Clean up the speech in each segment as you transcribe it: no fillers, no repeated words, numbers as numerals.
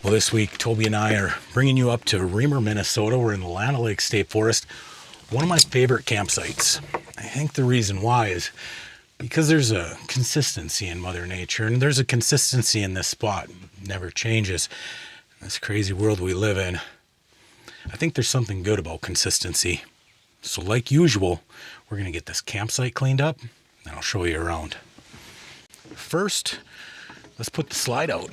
Well, this week, Toby and I are bringing you up to Remer, Minnesota. We're in the Land Lake State Forest, one of my favorite campsites. I think the reason why is because there's a consistency in Mother Nature, and there's a consistency in this spot. It never changes. In this crazy world we live in, I think there's something good about consistency. So like usual, we're going to get this campsite cleaned up, and I'll show you around. First, let's put the slide out.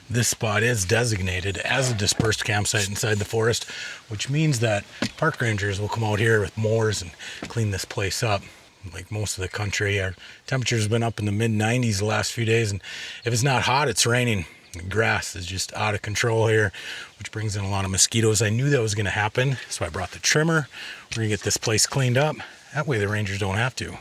This spot is designated as a dispersed campsite inside the forest, which means that park rangers will come out here with mowers and clean this place up. Like most of the country, our temperature's been up in the mid-90s the last few days, and if it's not hot, it's raining. The grass is just out of control here, which brings in a lot of mosquitoes. I knew that was going to happen, so I brought the trimmer. We're going to get this place cleaned up. That way the rangers don't have to.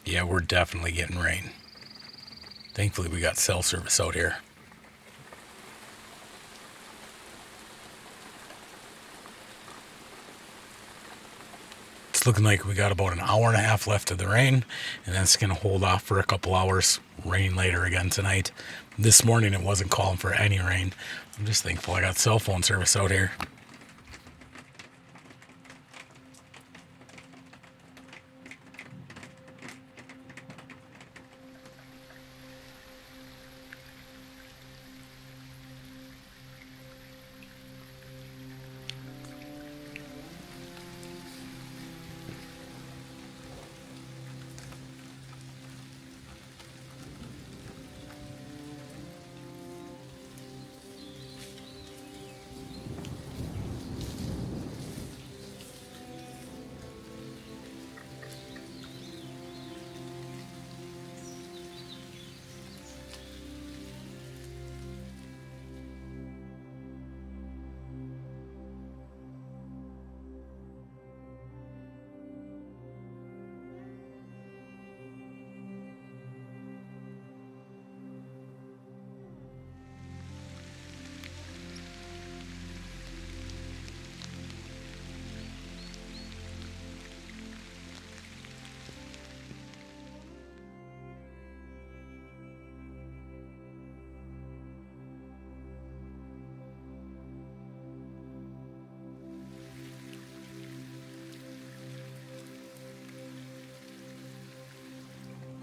Yeah, we're definitely getting rain. Thankfully, we got cell service out here. It's looking like we got about an hour and a half left of the rain, and then it's going to hold off for a couple hours. Rain later again tonight. This morning, it wasn't calling for any rain. I'm just thankful I got cell phone service out here.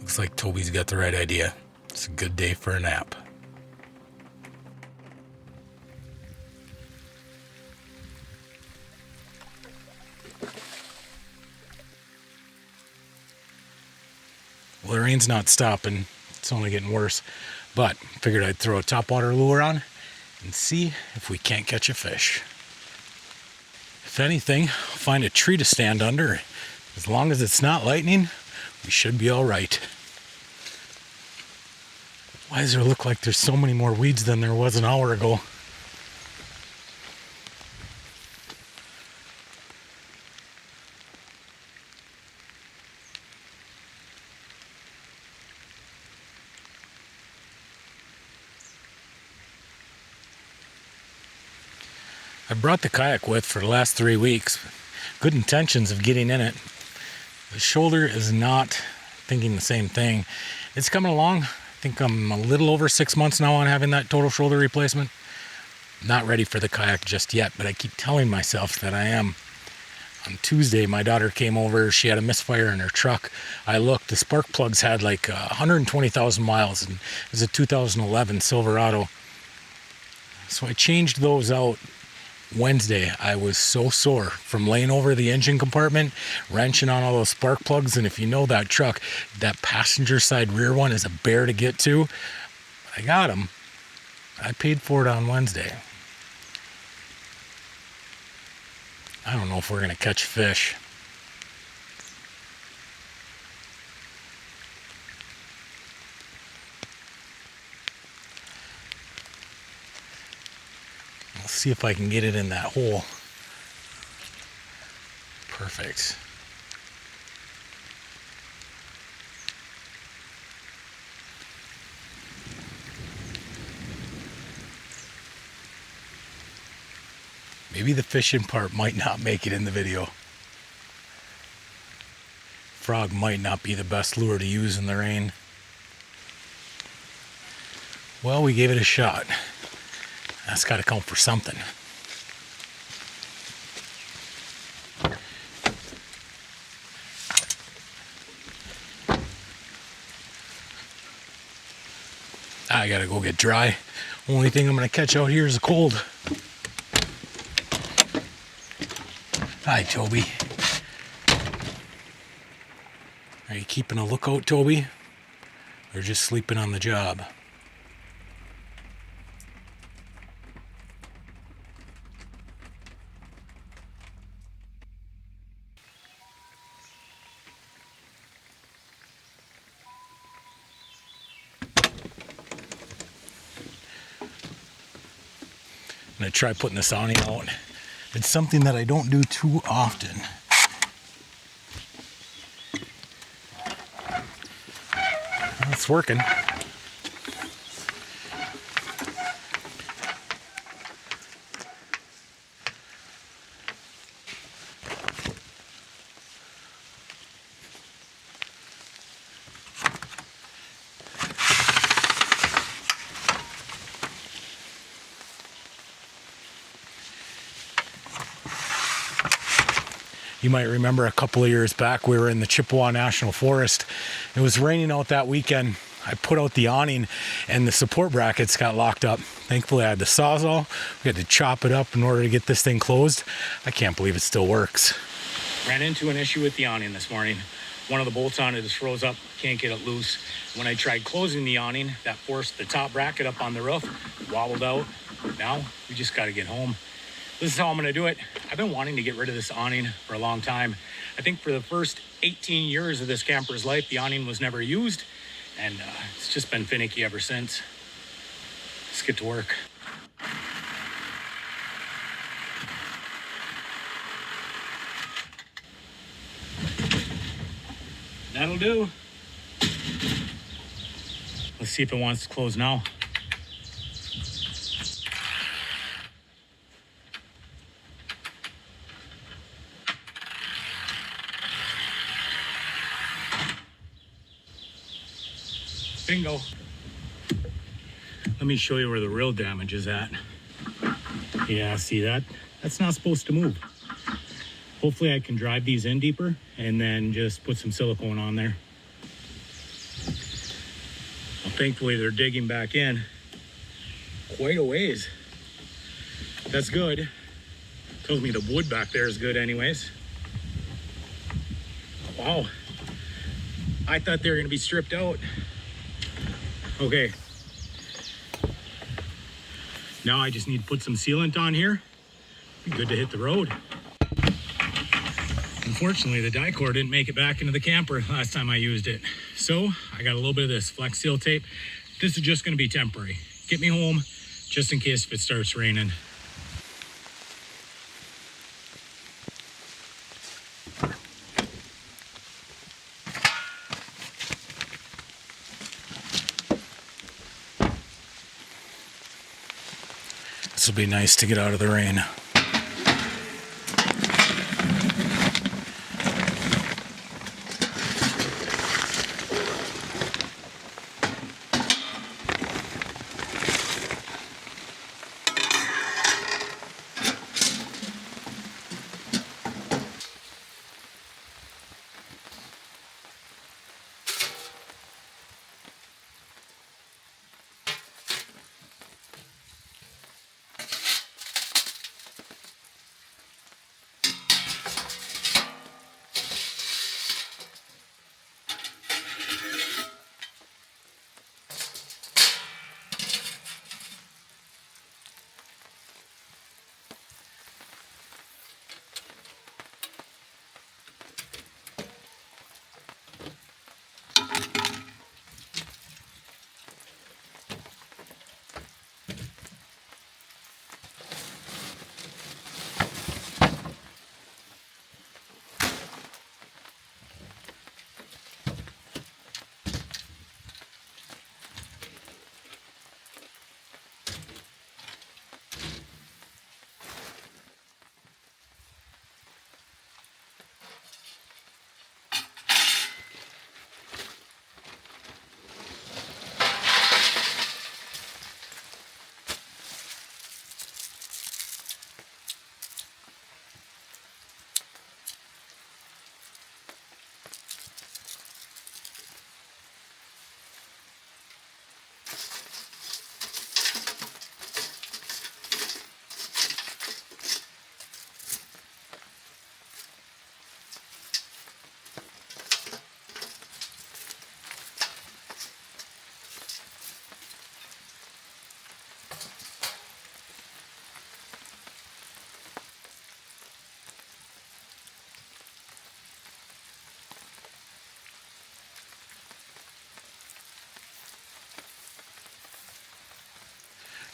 Looks like Toby's got the right idea. It's a good day for a nap. Well, the rain's not stopping. It's only getting worse. But figured I'd throw a topwater lure on and see if we can't catch a fish. If anything, find a tree to stand under. As long as it's not lightning, we should be all right. Why does it look like there's so many more weeds than there was an hour ago? I brought the kayak with for the last 3 weeks. Good intentions of getting in it. The shoulder is not thinking the same thing. It's coming along. I think I'm a little over 6 months now on having that total shoulder replacement. Not ready for the kayak just yet, but I keep telling myself that I am. On Tuesday, my daughter came over. She had a misfire in her truck. I looked. The spark plugs had like 120,000 miles, and it was a 2011 Silverado. So I changed those out. Wednesday, I was so sore from laying over the engine compartment, wrenching on all those spark plugs. And if you know that truck, that passenger side rear one is a bear to get to. I got them. I paid for it on Wednesday. I don't know if we're going to catch fish. I'll see if I can get it in that hole. Perfect. Maybe the fishing part might not make it in the video. Frog might not be the best lure to use in the rain. Well, we gave it a shot. That's got to count for something. I gotta go get dry. Only thing I'm gonna catch out here is a cold. Hi, Toby. Are you keeping a lookout, Toby? Or just sleeping on the job? I'm gonna try putting this awning out. It's something that I don't do too often. Well, it's working. You might remember a couple of years back, we were in the Chippewa National Forest. It was raining out that weekend. I put out the awning and the support brackets got locked up. Thankfully, I had the Sawzall. We had to chop it up in order to get this thing closed. I can't believe it still works. Ran into an issue with the awning this morning. One of the bolts on it just froze up, can't get it loose. When I tried closing the awning, that forced the top bracket up on the roof, wobbled out. Now, we just gotta get home. This is how I'm gonna do it. I've been wanting to get rid of this awning for a long time. I think for the first 18 years of this camper's life, the awning was never used, and it's just been finicky ever since. Let's get to work. That'll do. Let's see if it wants to close now. Bingo. Let me show you where the real damage is at. Yeah, see that? That's not supposed to move. Hopefully I can drive these in deeper and then just put some silicone on there. Thankfully, they're digging back in quite a ways. That's good. Tells me the wood back there is good anyways. Wow. I thought they were gonna be stripped out. Okay. Now I just need to put some sealant on here. Be good to hit the road. Unfortunately, the die cord didn't make it back into the camper last time I used it. So I got a little bit of this Flex Seal tape. This is just gonna be temporary. Get me home just in case if it starts raining. This will be nice to get out of the rain.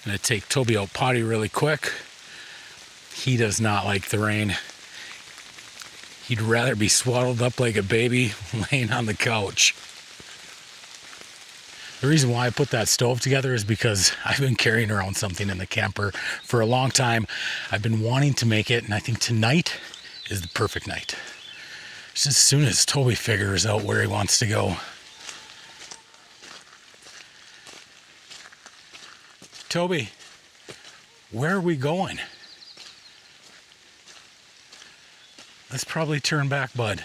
I'm gonna take Toby out potty really quick. He does not like the rain. He'd rather be swaddled up like a baby laying on the couch. The reason why I put that stove together is because I've been carrying around something in the camper for a long time. I've been wanting to make it, and I think tonight is the perfect night. Just as soon as Toby figures out where he wants to go. Toby, where are we going? Let's probably turn back, bud.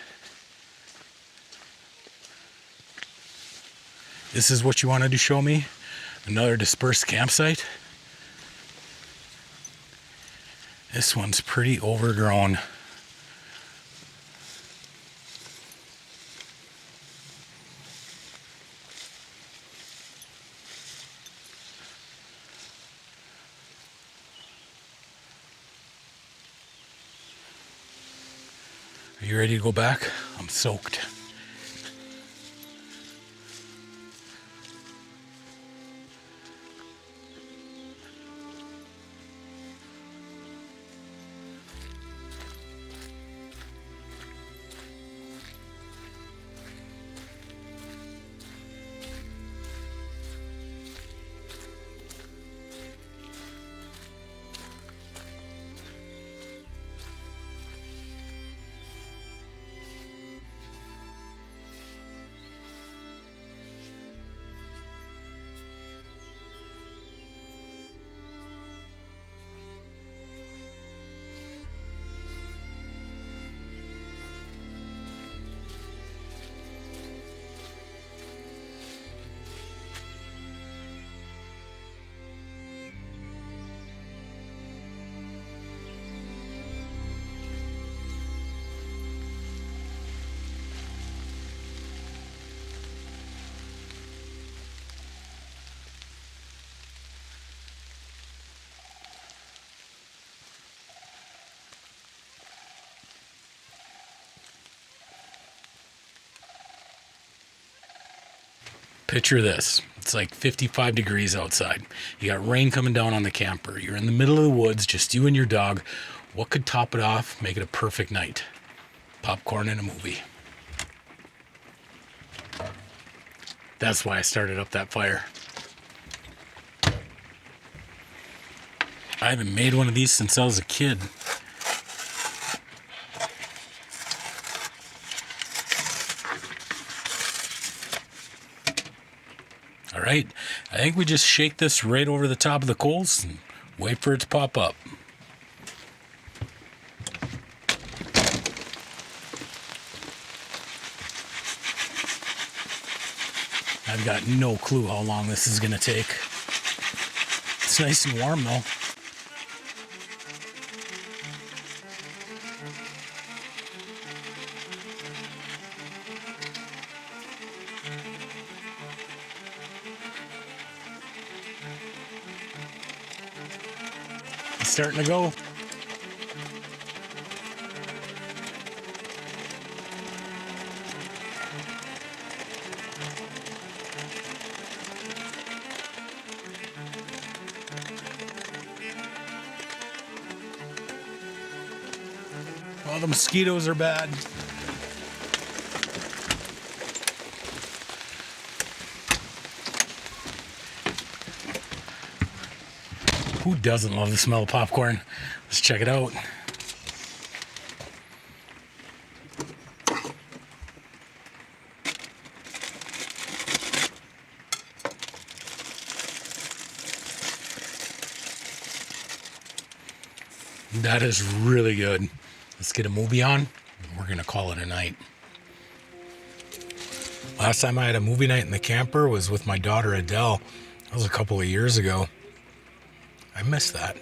This is what you wanted to show me? Another dispersed campsite? This one's pretty overgrown. Are you ready to go back? I'm soaked. Picture this. It's like 55 degrees outside. You got rain coming down on the camper. You're in the middle of the woods, just you and your dog. What could top it off, make it a perfect night? Popcorn and a movie. That's why I started up that fire. I haven't made one of these since I was a kid. All right, I think we just shake this right over the top of the coals and wait for it to pop up. I've got no clue how long this is going to take. It's nice and warm though. It's starting to go. Well, the mosquitoes are bad. Who doesn't love the smell of popcorn? Let's check it out. That is really good. Let's get a movie on. We're going to call it a night. Last time I had a movie night in the camper was with my daughter Adele. That was a couple of years ago. I miss that.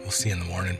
We'll see you in the morning.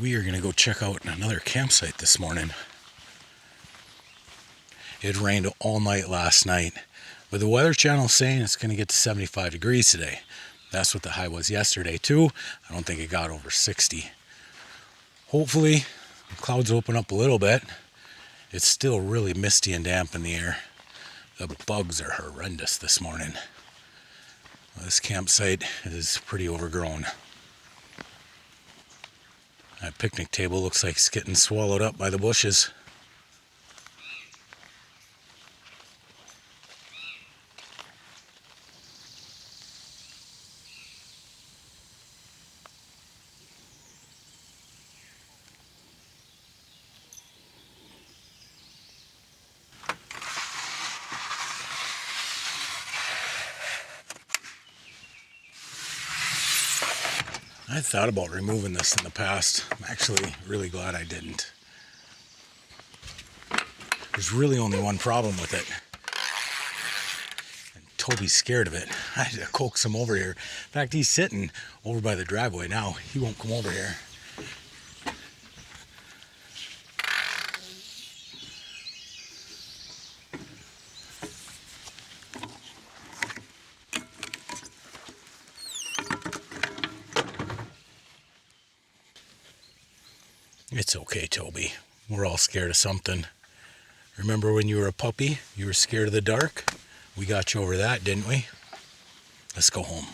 We are going to go check out another campsite this morning. It rained all night last night, but the Weather Channel is saying it's going to get to 75 degrees today. That's what the high was yesterday too. I don't think it got over 60. Hopefully, the clouds open up a little bit. It's still really misty and damp in the air. The bugs are horrendous this morning. This campsite is pretty overgrown. That picnic table looks like it's getting swallowed up by the bushes. I thought about removing this in the past. I'm actually really glad I didn't. There's really only one problem with it. Toby's scared of it. I had to coax him over here. In fact, he's sitting over by the driveway now. He won't come over here. It's okay, Toby. We're all scared of something. Remember when you were a puppy? You were scared of the dark? We got you over that, didn't we? Let's go home.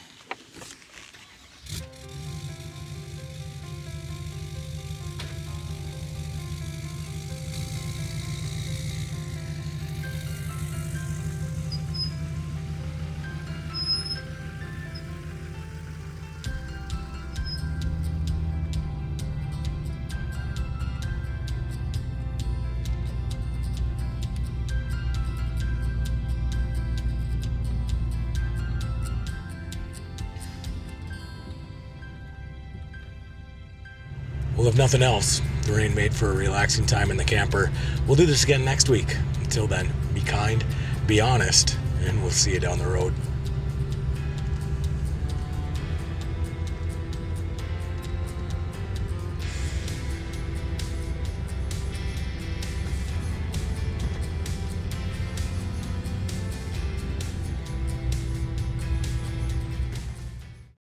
Well, if nothing else, the rain made for a relaxing time in the camper. We'll do this again next week. Until then, be kind, be honest, and we'll see you down the road.